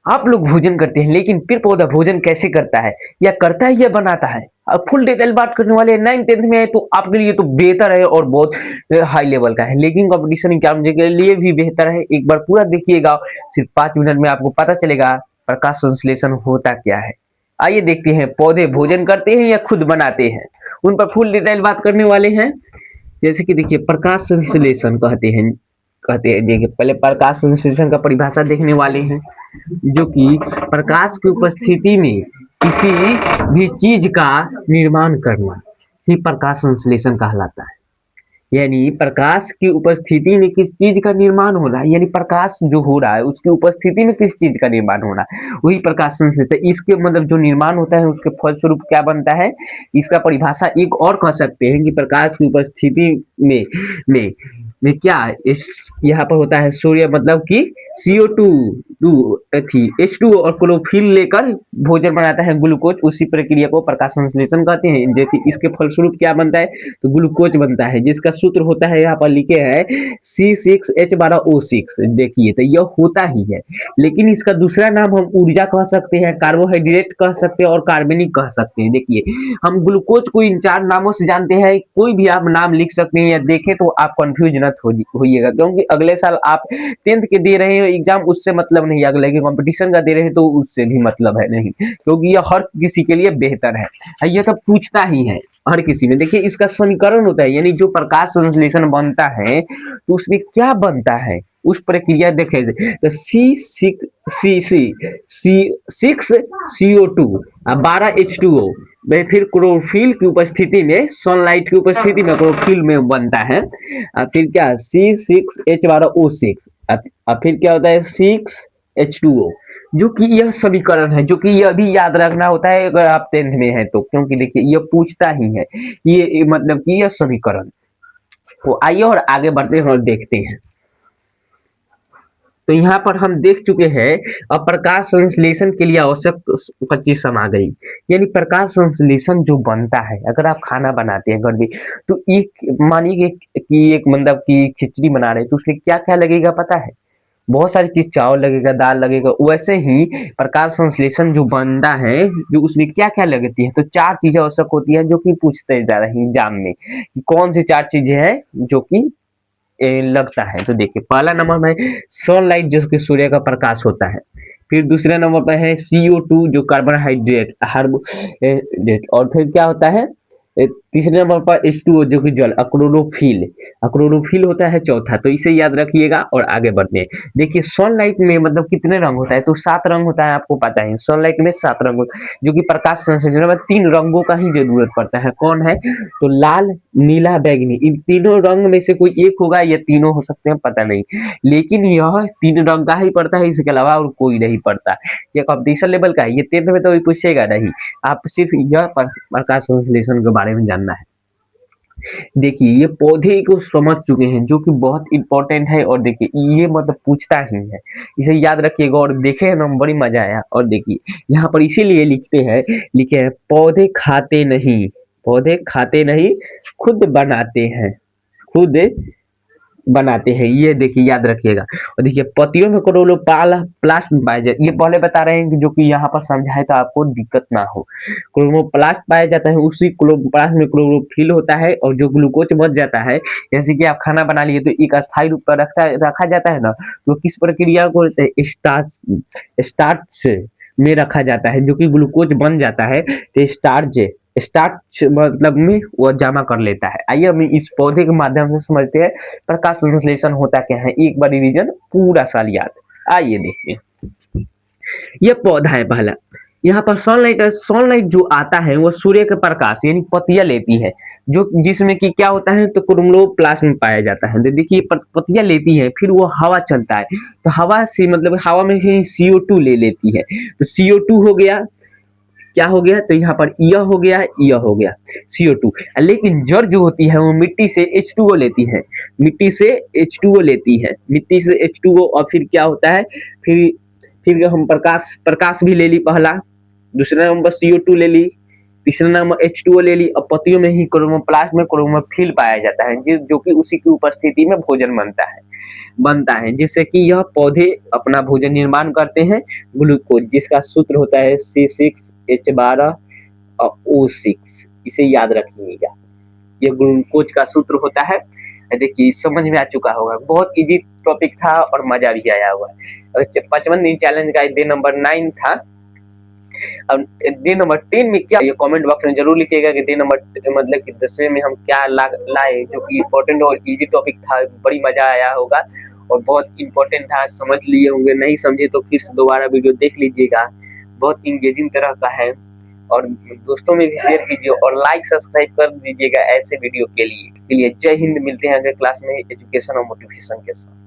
आप लोग भोजन करते हैं, लेकिन पेड़ पौधा भोजन कैसे करता है, या करता है या बनाता है? अब फुल डिटेल बात करने वाले हैं। 9th-10th में है तो आपके लिए तो बेहतर है और बहुत हाई लेवल का है, लेकिन कंपटीशन एग्जाम के लिए भी बेहतर है। एक बार पूरा देखिएगा, सिर्फ 5 मिनट में आपको पता चलेगा प्रकाश संश्लेषण होता क्या है। आइए देखते हैं, पौधे भोजन करते हैं या खुद बनाते हैं, उन पर फुल डिटेल बात करने वाले हैं। जैसे कि देखिए, प्रकाश संश्लेषण कहते हैं देखिए, पहले प्रकाश संश्लेषण का परिभाषा देखने वाले हैं, जो कि प्रकाश की उपस्थिति में किसी भी चीज का निर्माण करना ही प्रकाश संश्लेषण कहलाता है। यानी प्रकाश की उपस्थिति में किस चीज का निर्माण हो रहा है, यानी प्रकाश जो हो रहा है उसकी उपस्थिति में किस चीज का निर्माण हो रहा है, वही प्रकाश संश्लेषण। इसके मतलब जो निर्माण होता है उसके फलस्वरूप क्या बनता है, इसका परिभाषा एक और कह सकते हैं कि प्रकाश की उपस्थिति में में क्या इस यहाँ पर होता है सूर्य, मतलब कि CO2 H2O और क्लोरोफिल लेकर भोजन बनाता है ग्लूकोज। उसी प्रक्रिया को प्रकाश संश्लेषण कहते हैं। जैसे इसके फलस्वरूप क्या बनता है, तो ग्लूकोज बनता है, जिसका सूत्र होता है यहाँ पर लिखे है C6H12O6। देखिए, तो यह होता ही है, लेकिन इसका दूसरा नाम हम ऊर्जा कह सकते हैं, कार्बोहाइड्रेट कह सकते हैं और कार्बनिक कह सकते हैं। देखिए, हम ग्लूकोज को इन 4 नामों से जानते हैं। कोई भी आप नाम लिख सकते हैं या देखें तो आप कंफ्यूज न होइएगा, क्योंकि अगले साल आप 10th के दे रहे हो एग्जाम, उससे मतलब नहीं, अगले के कंपटीशन का दे रहे हैं तो उससे भी मतलब है नहीं, क्योंकि यह हर किसी के लिए बेहतर है। यह तो पूछता ही है हर किसी में। देखिए, इसका समीकरण होता है, यानी जो प्रकाश संश्लेषण बनता है तो उसमें क्या बनता है, उस प्रक्रिया देखे तो C6CO2 और 12H2O में, फिर क्लोरोफिल की उपस्थिति में, सनलाइट की उपस्थिति में क्लोरोफिल में बनता है। फिर क्या, C6H12O6, और फिर क्या होता है C6H2O, जो कि यह समीकरण है, जो कि यह भी याद रखना होता है अगर आप 10th में है तो, क्योंकि देखिए यह पूछता ही है, ये मतलब कि यह समीकरण। तो आइए और आगे बढ़ते हैं और देखते हैं। तो यहाँ पर हम देख चुके हैं, अब प्रकाश संश्लेषण के लिए आवश्यक 25 सामग्री, यानी प्रकाश संश्लेषण जो बनता है, अगर आप खाना बनाते हैं घर में, तो एक मानिए कि एक मतलब कि खिचड़ी बना रहे हैं, तो उसमें क्या क्या लगेगा पता है, बहुत सारी चीज, चावल लगेगा, दाल लगेगा। वैसे ही प्रकाश संश्लेषण जो बनता है, जो उसमें क्या क्या लगती है, तो 4 चीजें आवश्यक होती है, जो कि पूछते जा रहे हैं एग्जाम में कि कौन सी 4 चीजें हैं जो कि लगता है। तो देखिए, पहला नंबर में सनलाइट, जो कि सूर्य का प्रकाश होता है। फिर दूसरे नंबर पर है CO2, जो कार्बोहाइड्रेट हार्बोहाइड्रेट, और फिर क्या होता है, तीसरे नंबर पर H2O, जो कि जल, अक्लोरोफिल, अक्लोरोफिल होता है चौथा। तो इसे याद रखिएगा और आगे बढ़ते हैं। देखिए, सनलाइट में मतलब कितने रंग होता है, तो 7 रंग होता है, आपको पता है सनलाइट में 7 रंग होता है, जो कि प्रकाश संश्लेषण में 3 रंगों का ही जरूरत पड़ता है। कौन है, तो लाल, नीला, बैंगनी, इन तीनों रंग में से कोई एक होगा या तीनों हो सकते हैं, पता नहीं, लेकिन यह 3 रंग का ही पड़ता है, इसके अलावा और कोई नहीं पड़ता। ये कंपटीशन लेवल का है, ये 10th में तो पूछेगा नहीं, आप सिर्फ यह प्रकाश संश्लेषण के बारे में जानना है। देखिए, ये पौधे को समझ चुके हैं, जो कि बहुत इंपॉर्टेंट है, और देखिए ये मतलब पूछता ही है, इसे याद रखिएगा और देखे ना, बड़ी मजा आया। और देखिए, यहाँ पर इसीलिए लिखे हैं, पौधे खाते नहीं, पौधे खाते नहीं, खुद बनाते हैं, खुद बनाते हैं, ये देखिए याद रखिएगा। और देखिए, पत्तियों में क्लोरोप्लास्ट पाया जाता, ये पहले बता रहे हैं कि जो कि यहाँ पर समझाए तो आपको दिक्कत ना हो। क्लोरोप्लास्ट पाया जाता है, उसी क्लोरोप्लास्ट में क्लोरोफिल होता है, और जो ग्लूकोज बच जाता है, जैसे कि आप खाना बना लिए तो एक अस्थायी रूप पर रखा जाता है ना, तो किस प्रक्रिया को स्टार्च में रखा जाता है, जो कि ग्लूकोज बन जाता है, तो स्टार्च मतलब में वो जमा कर लेता है। आइए हम इस पौधे के माध्यम से समझते हैं प्रकाश संश्लेषण होता क्या है, एक बार रिवीजन पूरा साल याद। आइए देखते हैं, ये पौधा है पहला। यहाँ पर सनलाइट जो आता है वो सूर्य के प्रकाश यानी पत्तियां लेती है, जो जिसमें कि क्या होता है, तो क्लोरोप्लास्ट में पाया जाता है। तो देखिए, पत्तियां लेती है, फिर वो हवा चलता है, तो हवा से मतलब हवा में से CO2 ले लेती है, तो CO2 हो गया, क्या हो गया, तो यहाँ पर यह हो गया CO2। लेकिन जड़ जो होती है वो मिट्टी से H2O लेती है, मिट्टी से H2O लेती है, मिट्टी से H2O, और फिर क्या होता है, फिर हम प्रकाश भी ले ली पहला, दूसरा नंबर CO2 ले ली, तीसरा नंबर H2O ले ली। अब पत्तियों में ही क्रोमोप्लास्ट में क्रोमोफिल पाया जाता है, जो कि उसी की उपस्थिति में भोजन बनता है जिससे कि यह पौधे अपना भोजन निर्माण करते हैं। ग्लूकोज जिसका सूत्र होता है C6H12 और O6, इसे याद रखिएगा। ये ग्लूकोज का सूत्र होता है। देखिए समझ में आ चुका होगा, बहुत इजी टॉपिक था और मजा भी आया हुआ है। 55 दिन चैलेंज का डे नंबर 9 था। अब डे नंबर 10 में क्या, ये कमेंट बॉक्स में जरूर लिखिएगा कि डे नंबर मतलब कि 10वें में हम क्या लाए, जो कि इम्पोर्टेंट और इजी टॉपिक था। बड़ी मजा आया होगा और बहुत इम्पोर्टेंट था, समझ लिए होंगे। नहीं समझे तो फिर से दोबारा वीडियो देख लीजिएगा, बहुत इंगेजिंग तरह का है। और दोस्तों में भी शेयर कीजिए और लाइक सब्सक्राइब कर दीजिएगा ऐसे वीडियो के लिए। जय हिंद, मिलते हैं अगले क्लास में एजुकेशन और मोटिवेशन के साथ।